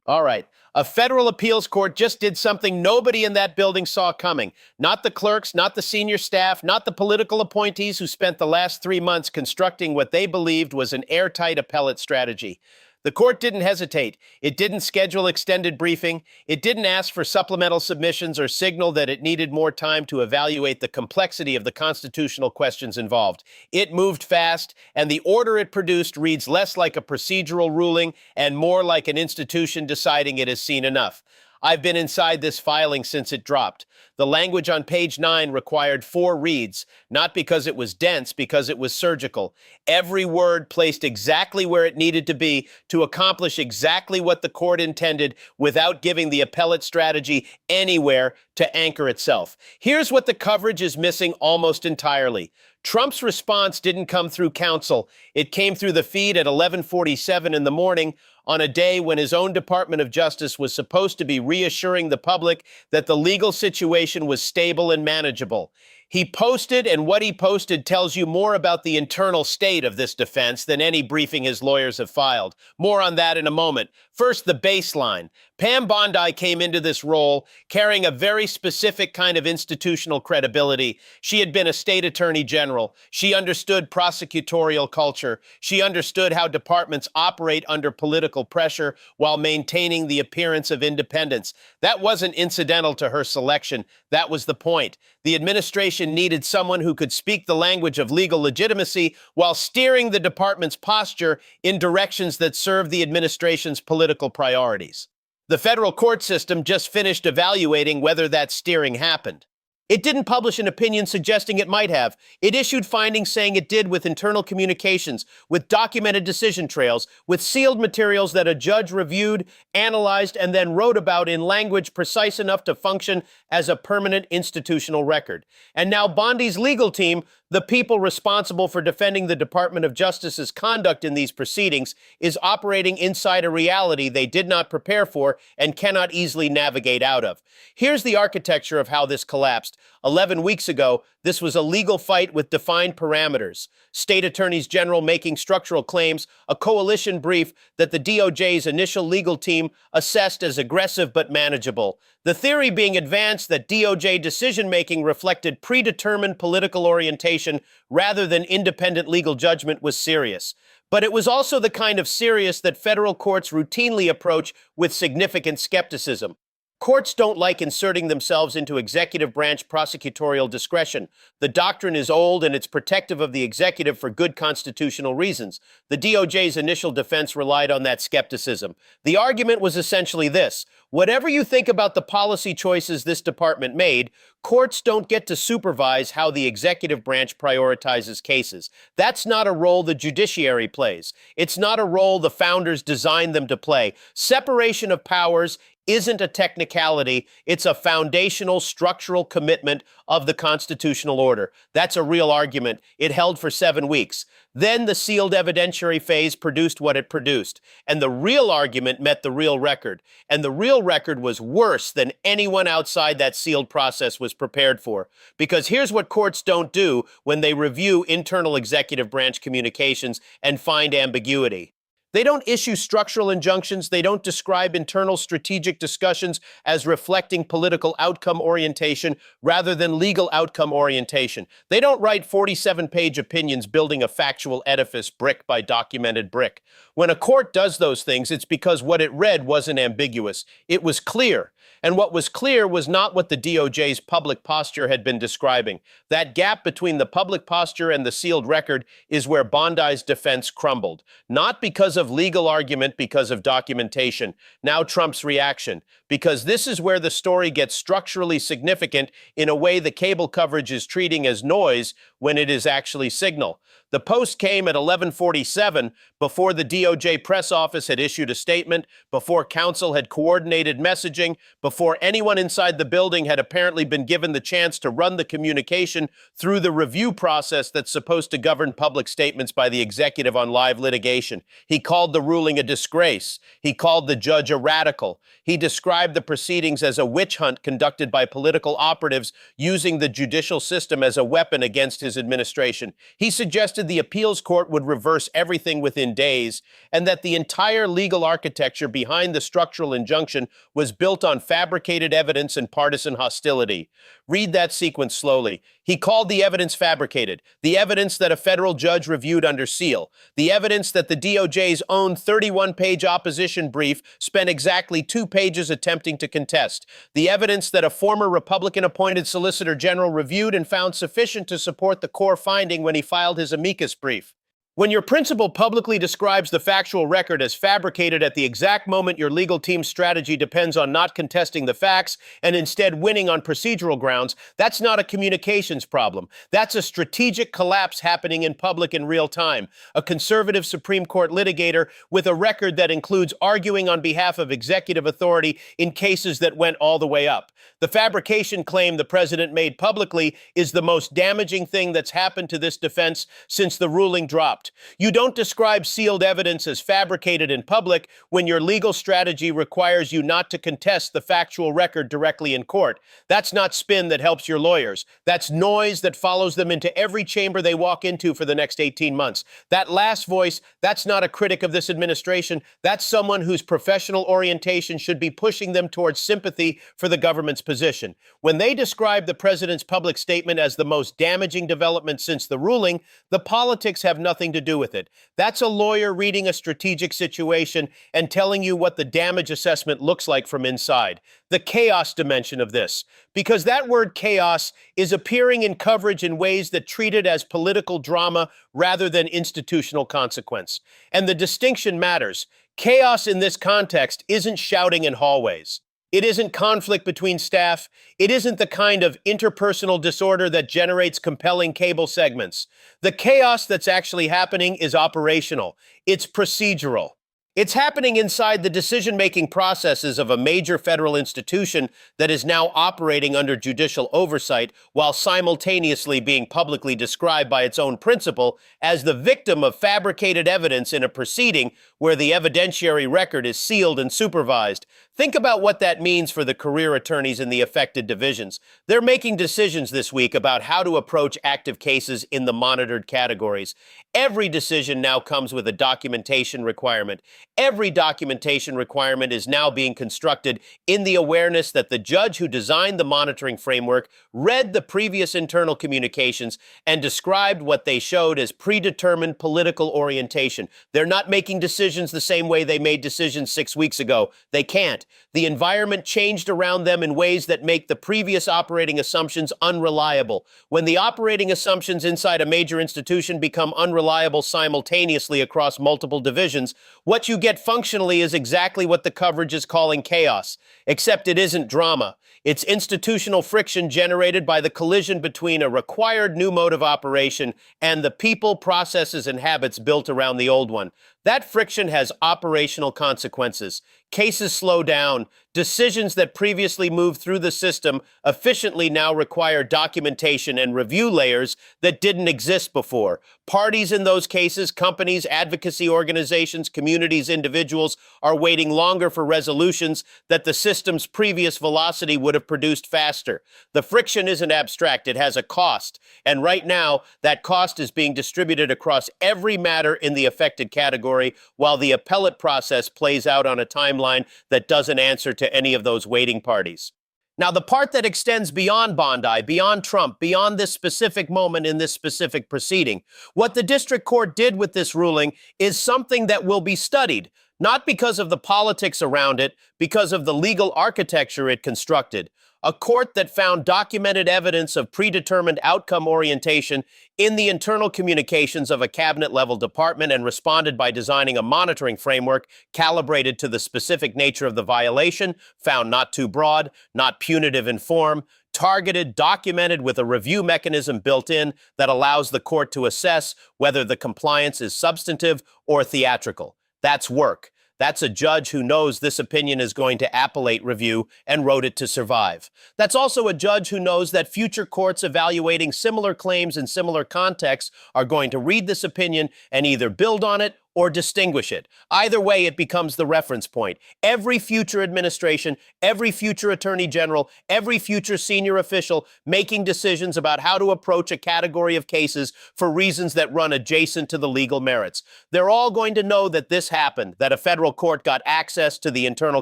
All right. A federal appeals court just did something nobody in that building saw coming. Not the clerks, not the senior staff, not the political appointees who spent the last 3 months constructing what they believed was an airtight appellate strategy. The court didn't hesitate. It didn't schedule extended briefing. It didn't ask for supplemental submissions or signal that it needed more time to evaluate the complexity of the constitutional questions involved. It moved fast, and the order it produced reads less like a procedural ruling and more like an institution deciding it has seen enough. I've been inside this filing since it dropped. The language on page 9 required 4 reads, not because it was dense, because it was surgical. Every word placed exactly where it needed to be to accomplish exactly what the court intended without giving the appellate strategy anywhere to anchor itself. Here's what the coverage is missing almost entirely. Trump's response didn't come through counsel. It came through the feed at 11:47 in the morning on a day when his own Department of Justice was supposed to be reassuring the public that the legal situation was stable and manageable. He posted, and what he posted tells you more about the internal state of this defense than any briefing his lawyers have filed. More on that in a moment. First, the baseline. Pam Bondi came into this role carrying a very specific kind of institutional credibility. She had been a state attorney general. She understood prosecutorial culture. She understood how departments operate under political pressure while maintaining the appearance of independence. That wasn't incidental to her selection. That was the point. The administration needed someone who could speak the language of legal legitimacy while steering the department's posture in directions that serve the administration's political priorities. The federal court system just finished evaluating whether that steering happened. It didn't publish an opinion suggesting it might have. It issued findings saying it did with internal communications, with documented decision trails, with sealed materials that a judge reviewed, analyzed, and then wrote about in language precise enough to function as a permanent institutional record. And now Bondi's legal team, the people responsible for defending the Department of Justice's conduct in these proceedings, is operating inside a reality they did not prepare for and cannot easily navigate out of. Here's the architecture of how this collapsed. 11 weeks ago, this was a legal fight with defined parameters. State attorneys general making structural claims, a coalition brief that the DOJ's initial legal team assessed as aggressive but manageable. The theory being advanced that DOJ decision-making reflected predetermined political orientation rather than independent legal judgment was serious. But it was also the kind of serious that federal courts routinely approach with significant skepticism. Courts don't like inserting themselves into executive branch prosecutorial discretion. The doctrine is old and it's protective of the executive for good constitutional reasons. The DOJ's initial defense relied on that skepticism. The argument was essentially this: whatever you think about the policy choices this department made, courts don't get to supervise how the executive branch prioritizes cases. That's not a role the judiciary plays. It's not a role the founders designed them to play. Separation of powers isn't a technicality. It's a foundational structural commitment of the constitutional order. That's a real argument. It held for 7 weeks. Then the sealed evidentiary phase produced what it produced. And the real argument met the real record. And the real record was worse than anyone outside that sealed process was prepared for. Because here's what courts don't do when they review internal executive branch communications and find ambiguity. They don't issue structural injunctions. They don't describe internal strategic discussions as reflecting political outcome orientation rather than legal outcome orientation. They don't write 47-page opinions building a factual edifice brick by documented brick. When a court does those things, it's because what it read wasn't ambiguous. It was clear. And what was clear was not what the DOJ's public posture had been describing. That gap between the public posture and the sealed record is where Bondi's defense crumbled. Not because of legal argument, because of documentation. Now Trump's reaction. Because this is where the story gets structurally significant in a way the cable coverage is treating as noise when it is actually signal. The post came at 11:47 before the DOJ press office had issued a statement, before counsel had coordinated messaging, before anyone inside the building had apparently been given the chance to run the communication through the review process that's supposed to govern public statements by the executive on live litigation. He called the ruling a disgrace. He called the judge a radical. He described the proceedings as a witch hunt conducted by political operatives using the judicial system as a weapon against his his administration. He suggested the appeals court would reverse everything within days, and that the entire legal architecture behind the structural injunction was built on fabricated evidence and partisan hostility. Read that sequence slowly. He called the evidence fabricated, the evidence that a federal judge reviewed under seal, the evidence that the DOJ's own 31-page opposition brief spent exactly 2 pages attempting to contest, the evidence that a former Republican-appointed Solicitor General reviewed and found sufficient to support the core finding when he filed his amicus brief. When your principal publicly describes the factual record as fabricated at the exact moment your legal team's strategy depends on not contesting the facts and instead winning on procedural grounds, that's not a communications problem. That's a strategic collapse happening in public in real time. A conservative Supreme Court litigator with a record that includes arguing on behalf of executive authority in cases that went all the way up. The fabrication claim the president made publicly is the most damaging thing that's happened to this defense since the ruling dropped. You don't describe sealed evidence as fabricated in public when your legal strategy requires you not to contest the factual record directly in court. That's not spin that helps your lawyers. That's noise that follows them into every chamber they walk into for the next 18 months. That last voice, that's not a critic of this administration. That's someone whose professional orientation should be pushing them towards sympathy for the government's position. When they describe the president's public statement as the most damaging development since the ruling, the politics have nothing to do with it. That's a lawyer reading a strategic situation and telling you what the damage assessment looks like from inside. The chaos dimension of this, because that word chaos is appearing in coverage in ways that treat it as political drama rather than institutional consequence. And the distinction matters. Chaos in this context isn't shouting in hallways. It isn't conflict between staff. It isn't the kind of interpersonal disorder that generates compelling cable segments. The chaos that's actually happening is operational. It's procedural. It's happening inside the decision-making processes of a major federal institution that is now operating under judicial oversight while simultaneously being publicly described by its own principal as the victim of fabricated evidence in a proceeding where the evidentiary record is sealed and supervised. Think about what that means for the career attorneys in the affected divisions. They're making decisions this week about how to approach active cases in the monitored categories. Every decision now comes with a documentation requirement. Every documentation requirement is now being constructed in the awareness that the judge who designed the monitoring framework read the previous internal communications and described what they showed as predetermined political orientation. They're not making decisions the same way they made decisions 6 weeks ago. They can't. The environment changed around them in ways that make the previous operating assumptions unreliable. When the operating assumptions inside a major institution become unreliable simultaneously across multiple divisions, what you get functionally is exactly what the coverage is calling chaos, except it isn't drama. It's institutional friction generated by the collision between a required new mode of operation and the people, processes, and habits built around the old one. That friction has operational consequences. Cases slow down. Decisions that previously moved through the system efficiently now require documentation and review layers that didn't exist before. Parties in those cases, companies, advocacy organizations, communities, individuals, are waiting longer for resolutions that the system's previous velocity would have produced faster. The friction isn't abstract, it has a cost. And right now, that cost is being distributed across every matter in the affected category, while the appellate process plays out on a timeline that doesn't answer to any of those waiting parties. Now, the part that extends beyond Bondi, beyond Trump, beyond this specific moment in this specific proceeding, what the district court did with this ruling is something that will be studied, not because of the politics around it, because of the legal architecture it constructed. A court that found documented evidence of predetermined outcome orientation in the internal communications of a cabinet-level department and responded by designing a monitoring framework calibrated to the specific nature of the violation, found not too broad, not punitive in form, targeted, documented with a review mechanism built in that allows the court to assess whether the compliance is substantive or theatrical. That's work. That's a judge who knows this opinion is going to appellate review and wrote it to survive. That's also a judge who knows that future courts evaluating similar claims in similar contexts are going to read this opinion and either build on it or distinguish it. Either way, it becomes the reference point. Every future administration, every future attorney general, every future senior official making decisions about how to approach a category of cases for reasons that run adjacent to the legal merits. They're all going to know that this happened, that a federal court got access to the internal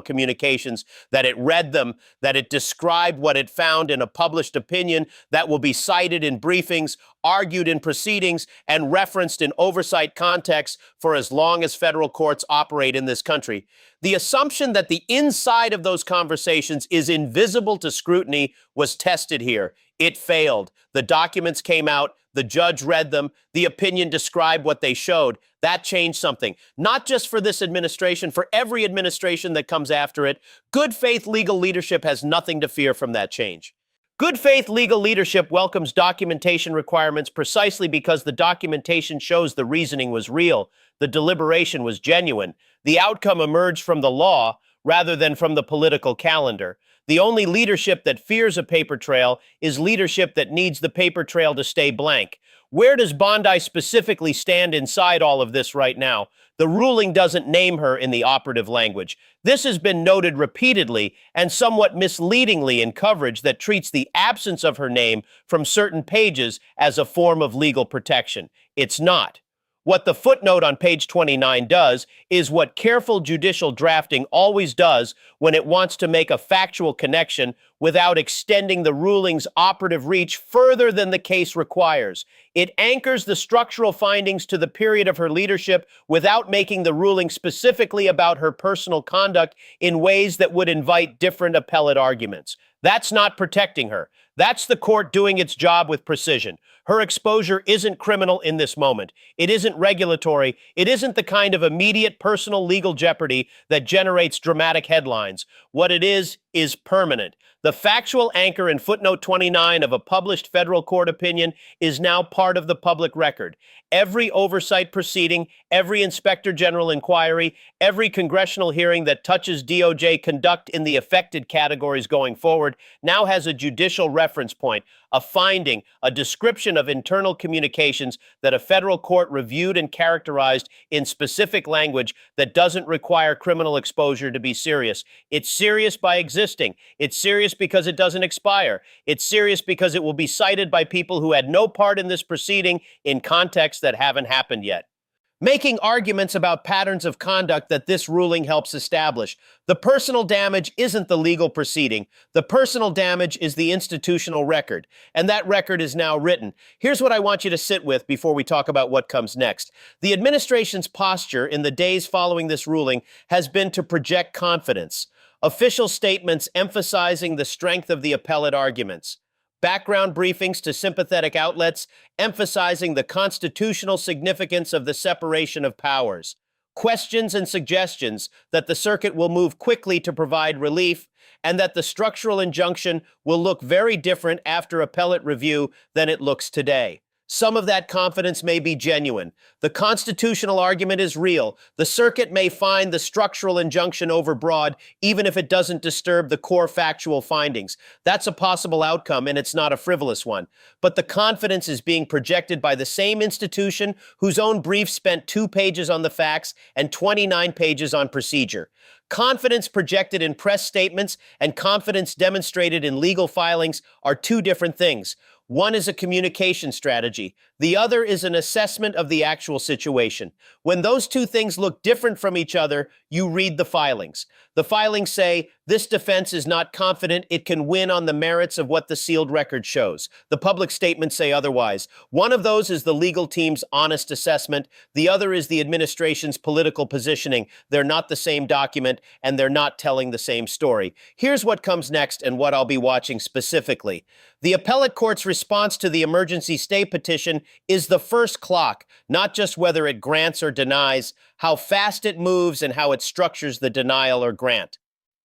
communications, that it read them, that it described what it found in a published opinion that will be cited in briefings, argued in proceedings, and referenced in oversight contexts for as long as federal courts operate in this country. The assumption that the inside of those conversations is invisible to scrutiny was tested here. It failed. The documents came out, the judge read them, the opinion described what they showed. That changed something, not just for this administration, for every administration that comes after it. Good faith legal leadership has nothing to fear from that change. Good faith legal leadership welcomes documentation requirements precisely because the documentation shows the reasoning was real, the deliberation was genuine, the outcome emerged from the law rather than from the political calendar. The only leadership that fears a paper trail is leadership that needs the paper trail to stay blank. Where does Bondi specifically stand inside all of this right now? The ruling doesn't name her in the operative language. This has been noted repeatedly and somewhat misleadingly in coverage that treats the absence of her name from certain pages as a form of legal protection. It's not. What the footnote on page 29 does is what careful judicial drafting always does when it wants to make a factual connection without extending the ruling's operative reach further than the case requires. It anchors the structural findings to the period of her leadership without making the ruling specifically about her personal conduct in ways that would invite different appellate arguments. That's not protecting her. That's the court doing its job with precision. Her exposure isn't criminal in this moment. It isn't regulatory. It isn't the kind of immediate personal legal jeopardy that generates dramatic headlines. What it is permanent. The factual anchor in footnote 29 of a published federal court opinion is now part of the public record. Every oversight proceeding, every inspector general inquiry, every congressional hearing that touches DOJ conduct in the affected categories going forward now has a judicial reference point, a finding, a description of internal communications that a federal court reviewed and characterized in specific language that doesn't require criminal exposure to be serious. It's serious by existing. It's serious because it doesn't expire. It's serious because it will be cited by people who had no part in this proceeding in contexts that haven't happened yet. Making arguments about patterns of conduct that this ruling helps establish. The personal damage isn't the legal proceeding. The personal damage is the institutional record, and that record is now written. Here's what I want you to sit with before we talk about what comes next. The administration's posture in the days following this ruling has been to project confidence. Official statements emphasizing the strength of the appellate arguments. Background briefings to sympathetic outlets emphasizing the constitutional significance of the separation of powers. Questions and suggestions that the circuit will move quickly to provide relief and that the structural injunction will look very different after appellate review than it looks today. Some of that confidence may be genuine. The constitutional argument is real. The circuit may find the structural injunction overbroad, even if it doesn't disturb the core factual findings. That's a possible outcome, and it's not a frivolous one. But the confidence is being projected by the same institution whose own brief spent 2 pages on the facts and 29 pages on procedure. Confidence projected in press statements and confidence demonstrated in legal filings are 2 different things. One is a communication strategy. The other is an assessment of the actual situation. When those 2 things look different from each other, you read the filings. The filings say, this defense is not confident it can win on the merits of what the sealed record shows. The public statements say otherwise. One of those is the legal team's honest assessment. The other is the administration's political positioning. They're not the same document, and they're not telling the same story. Here's what comes next and what I'll be watching specifically. The appellate court's response to the emergency stay petition is the first clock, not just whether it grants or denies, how fast it moves and how it structures the denial or grant.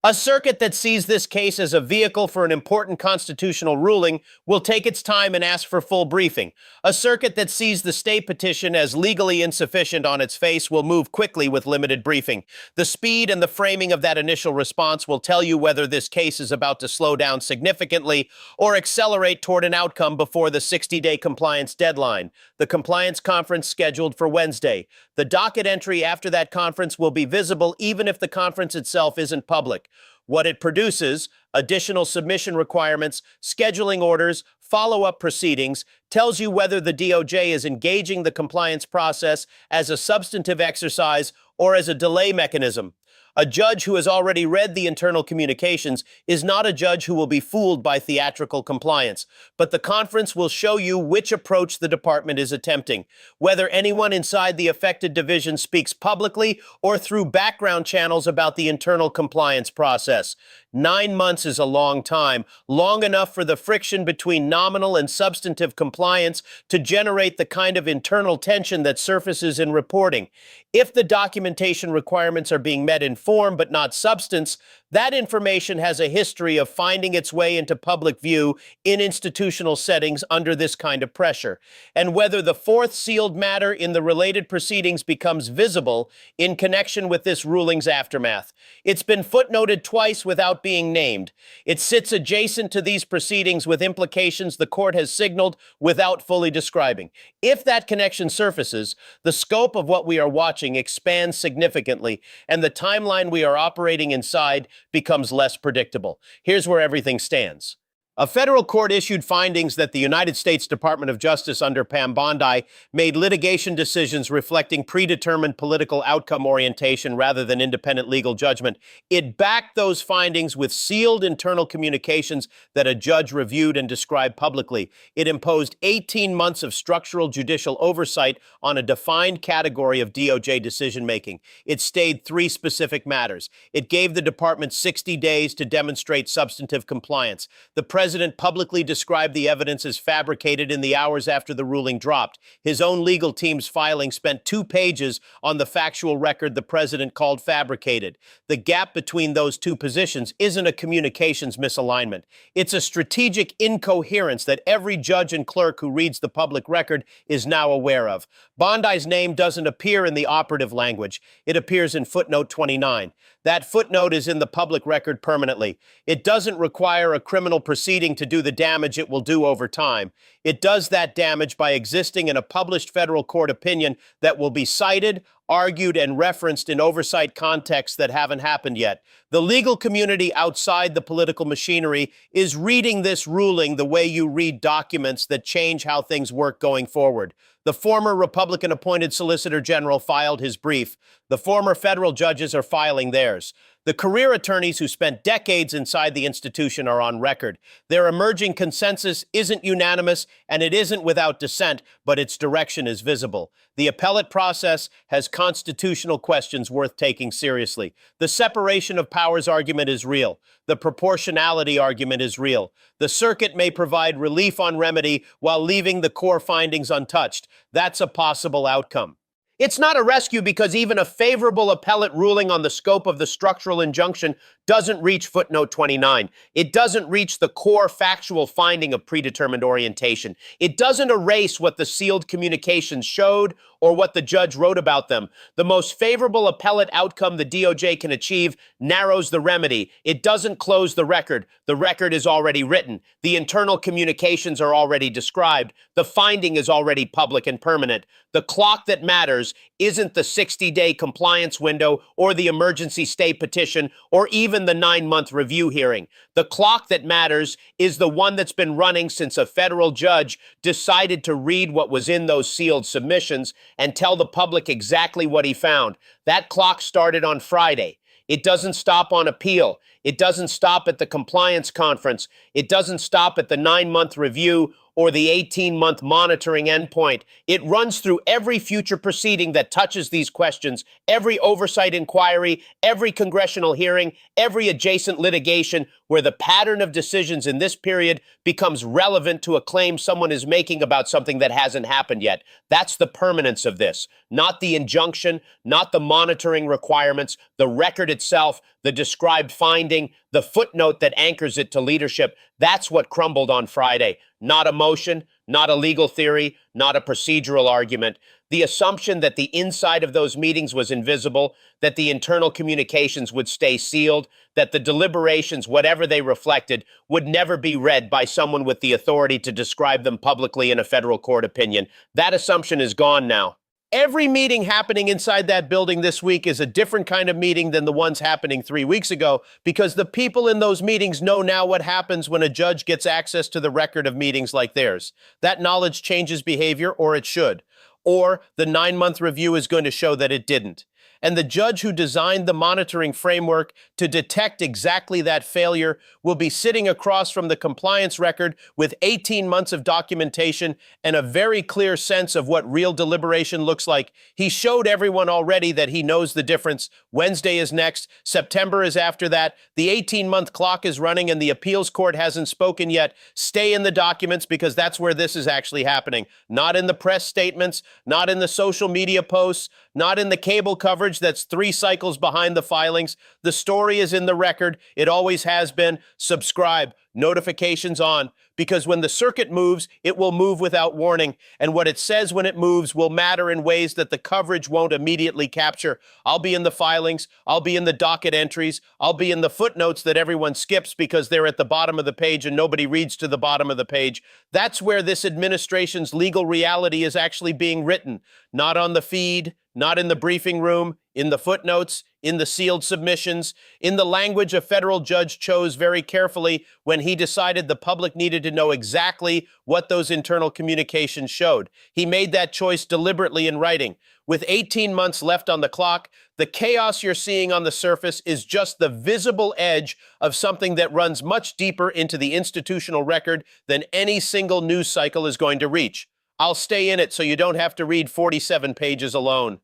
A circuit that sees this case as a vehicle for an important constitutional ruling will take its time and ask for full briefing. A circuit that sees the stay petition as legally insufficient on its face will move quickly with limited briefing. The speed and the framing of that initial response will tell you whether this case is about to slow down significantly or accelerate toward an outcome before the 60-day compliance deadline. The compliance conference scheduled for Wednesday. The docket entry after that conference will be visible even if the conference itself isn't public. What it produces, additional submission requirements, scheduling orders, follow-up proceedings, tells you whether the DOJ is engaging the compliance process as a substantive exercise or as a delay mechanism. A judge who has already read the internal communications is not a judge who will be fooled by theatrical compliance, but the conference will show you which approach the department is attempting, whether anyone inside the affected division speaks publicly or through background channels about the internal compliance process. 9 months is a long time, long enough for the friction between nominal and substantive compliance to generate the kind of internal tension that surfaces in reporting. If the documentation requirements are being met in form but not substance, that information has a history of finding its way into public view in institutional settings under this kind of pressure. And whether the fourth sealed matter in the related proceedings becomes visible in connection with this ruling's aftermath. It's been footnoted twice without being named. It sits adjacent to these proceedings with implications the court has signaled without fully describing. If that connection surfaces, the scope of what we are watching expands significantly, and the timeline we are operating inside becomes less predictable. Here's where everything stands. A federal court issued findings that the United States Department of Justice under Pam Bondi made litigation decisions reflecting predetermined political outcome orientation rather than independent legal judgment. It backed those findings with sealed internal communications that a judge reviewed and described publicly. It imposed 18 months of structural judicial oversight on a defined category of DOJ decision-making. It stayed 3 specific matters. It gave the department 60 days to demonstrate substantive compliance. The president publicly described the evidence as fabricated in the hours after the ruling dropped. His own legal team's filing spent 2 pages on the factual record the president called fabricated. The gap between those 2 positions isn't a communications misalignment. It's a strategic incoherence that every judge and clerk who reads the public record is now aware of. Bondi's name doesn't appear in the operative language. It appears in footnote 29. That footnote is in the public record permanently. It doesn't require a criminal proceeding to do the damage it will do over time. It does that damage by existing in a published federal court opinion that will be cited, argued, and referenced in oversight contexts that haven't happened yet. The legal community outside the political machinery is reading this ruling the way you read documents that change how things work going forward. The former Republican-appointed Solicitor General filed his brief. The former federal judges are filing theirs. The career attorneys who spent decades inside the institution are on record. Their emerging consensus isn't unanimous, and it isn't without dissent, but its direction is visible. The appellate process has constitutional questions worth taking seriously. The separation of powers argument is real. The proportionality argument is real. The circuit may provide relief on remedy while leaving the core findings untouched. That's a possible outcome. It's not a rescue because even a favorable appellate ruling on the scope of the structural injunction doesn't reach footnote 29. It doesn't reach the core factual finding of predetermined orientation. It doesn't erase what the sealed communications showed or what the judge wrote about them. The most favorable appellate outcome the DOJ can achieve narrows the remedy. It doesn't close the record. The record is already written. The internal communications are already described. The finding is already public and permanent. The clock that matters isn't the 60-day compliance window or the emergency stay petition or even the 9-month review hearing. The clock that matters is the one that's been running since a federal judge decided to read what was in those sealed submissions and tell the public exactly what he found. That clock started on Friday. It doesn't stop on appeal. It doesn't stop at the compliance conference. It doesn't stop at the 9-month review or the 18-month monitoring endpoint. It runs through every future proceeding that touches these questions, every oversight inquiry, every congressional hearing, every adjacent litigation where the pattern of decisions in this period becomes relevant to a claim someone is making about something that hasn't happened yet. That's the permanence of this, not the injunction, not the monitoring requirements, the record itself, the described finding, the footnote that anchors it to leadership. That's what crumbled on Friday. Not a motion, not a legal theory, not a procedural argument. The assumption that the inside of those meetings was invisible, that the internal communications would stay sealed, that the deliberations, whatever they reflected, would never be read by someone with the authority to describe them publicly in a federal court opinion. That assumption is gone now. Every meeting happening inside that building this week is a different kind of meeting than the ones happening 3 weeks ago, because the people in those meetings know now what happens when a judge gets access to the record of meetings like theirs. That knowledge changes behavior, or it should. Or the 9-month review is going to show that it didn't. And the judge who designed the monitoring framework to detect exactly that failure will be sitting across from the compliance record with 18 months of documentation and a very clear sense of what real deliberation looks like. He showed everyone already that he knows the difference. Wednesday is next. September is after that. The 18-month clock is running and the appeals court hasn't spoken yet. Stay in the documents, because that's where this is actually happening. Not in the press statements, not in the social media posts, not in the cable coverage that's 3 cycles behind the filings. The story is in the record. It always has been. Subscribe, notifications on, because when the circuit moves, it will move without warning. And what it says when it moves will matter in ways that the coverage won't immediately capture. I'll be in the filings. I'll be in the docket entries. I'll be in the footnotes that everyone skips because they're at the bottom of the page and nobody reads to the bottom of the page. That's where this administration's legal reality is actually being written. Not on the feed, not in the briefing room, in the footnotes, in the sealed submissions, in the language a federal judge chose very carefully when he decided the public needed to know exactly what those internal communications showed. He made that choice deliberately in writing. With 18 months left on the clock, the chaos you're seeing on the surface is just the visible edge of something that runs much deeper into the institutional record than any single news cycle is going to reach. I'll stay in it so you don't have to read 47 pages alone.